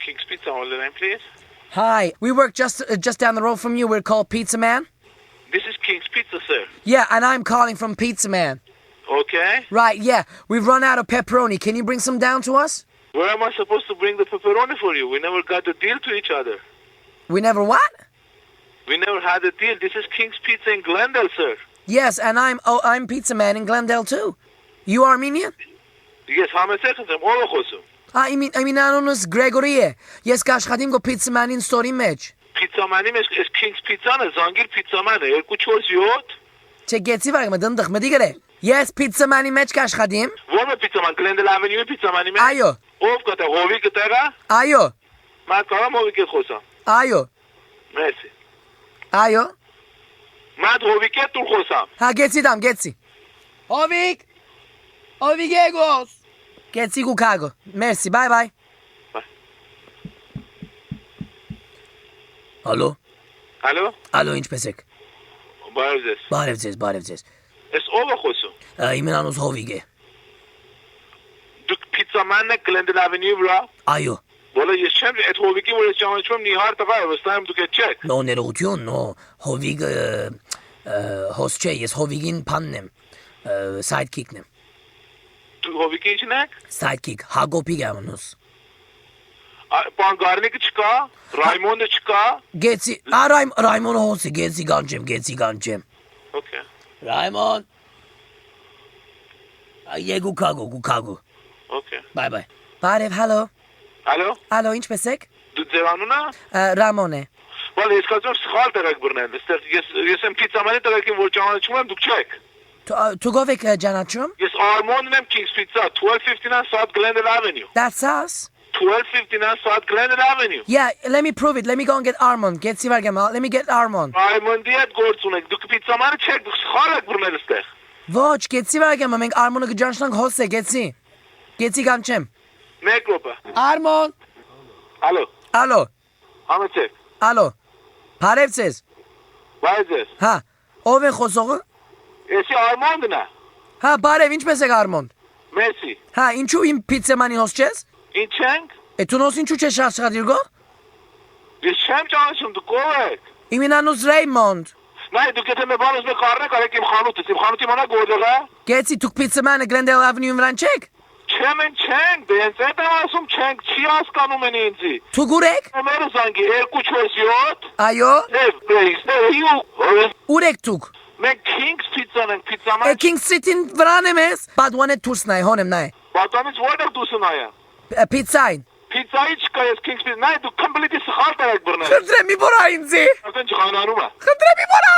King's Pizza, hold the line, please. Hi, we work just down the road from you. We're called Pizza Man. This is King's Pizza, sir. Yeah, and I'm calling from Pizza Man. Okay. Right, yeah. We've run out of pepperoni. Can you bring some down to us? Where am I supposed to bring the pepperoni for you? We never got a deal to each other. We never what? We never had a deal. This is King's Pizza in Glendale, sir. Yes, and I'm Pizza Man in Glendale too. You Armenian? Yes, համեցեք եմ, ով է խոսում։ Իմ անունս Գրեգորի է։ Ես կաշխատիմ գո Pizza Man-ին ստորի մեջ։ Pizza Man-ի մեջ այս King's Pizza-ն է, Zangil Pizza Man-ը, 247։ Չէ, գեցի վարը դնդխ մտի գրե։ Ես Pizza Man-ի մեջ կաշխատիմ։ Ո՞ր է Pizza Man, Glendale Avenue-ի Pizza Man-ի մեջ։ Այո։ Ով կա դա, Հովիկը տեղա։ Այո։ Մատ կարամ Հովիկը խոսամ։ Այո։ Մերսի։ Այո։ Մատ Հովիկը դու խոսամ։ Հա, գեցի դամ, գեցի։ Հովիկ։ Հովիկ եկոս։ Գեցի գուքագո։ Մերսի, բայ բայ։ Ալո։ Ալո։ Ալո, ինչպես եք։ Բարև ձեզ։ Բարև ձեզ։ Այս ով է խոսում։ Իմ անունս Հովիկ է։ Դուք Pizza Man-ն եք Glendale Avenue-ի վրա։ Այո։ Որը ես չեմ, այդ Հովիկի որ ես ճանաչում նիհար տղա է, վստահ եմ դուք այդ չեք։ Նո ներողություն, նո, Հովիկը հոս չէ, ես Հովիկին փանն եմ, sidekick-ն եմ։ Դու Հովիկի ինչն եք։ Sidekick, Հակոբի գամնուս։ Պան Գարնիկը չկա, Ռայմոնդը չկա։ Գեցի, Ռայմոնը հոսի, գեցի գանջեմ։ Okay։ Ռայմոն։ Գուքագո։ Okay։ Բայ։ Բարև, հալո։ Ալո։ Ալո, ինչպես եք։ Դու ձեր անունը։ Ռամոն է։ Բայց ես կասեմ սխալ դերակ բռնել, այստեղ ես եմ Pizza Man-ի դերակին որ ճանաչում եմ, դուք չեք։ Դու գով եք ճանաչում։ Ես Armond-ն եմ King's Pizza, 1259 South Glendale Avenue։ That's us. 1259 South Glendale Avenue։ Yeah, let me prove it. Let me go and get Armond. Գեցի վարգեմ, let me get Armond։ Armond-ի հետ գործ ունեք, դուք Pizza Man-ը չեք, դուք սխալ եք բռնել այստեղ։ Ոչ, գեցի վարգեմ, մենք Armond-ը կճանչնանք հոսե, գեցի։ Գեցի գանչեմ։ Մեկ րոպե։ Armond։ Ալո։ Ալո։ Համեցեք։ Ալո։ Բարև ձեզ։ Բարև ձեզ։ Հա, ով է խոսողը։ Էսի Armond-ն է։ Հա, բարև, ինչպես եք Armond։ Մերսի։ Հա, ինչու իմ Pizza Man-ի հոս չես։ Ինչ ենք։ Դու նոս ինչու չես աշխատիր գո։ Ես չեմ ճանաչում, դուք ով եք։ Իմ անունս Raymond։ Նայ դուք եթե մի բան ուզում եք առնեք, արեք իմ խանութը մնա գործող է։ Գեցի դուք Pizza Man-ը Glendale Avenue-ի վրան չեք։ Չենք, դե ինձ այդ եմ ասում չենք, չի հասկանում են ինձի։ Դուք ուր եք։ Մերը զանգի 247։ Այո։ Դե, Ուր եք դուք։ մենք King's Pizza-ն ենք, Pizza Man։ King City-ին վրան եմ ես։ Բայց ոնե դուրս նայ, հոնեմ նայ։ Պատանից որտեղ դուսը նայա։ Pizza-ին։ Pizza-ի չկա ես King's Pizza, նայ դու completely սխալ դերակ բռնել։ Խնդրեմ մի բորա ինձի։ Ասեն չխանարում է։ Խնդրեմ մի բորա։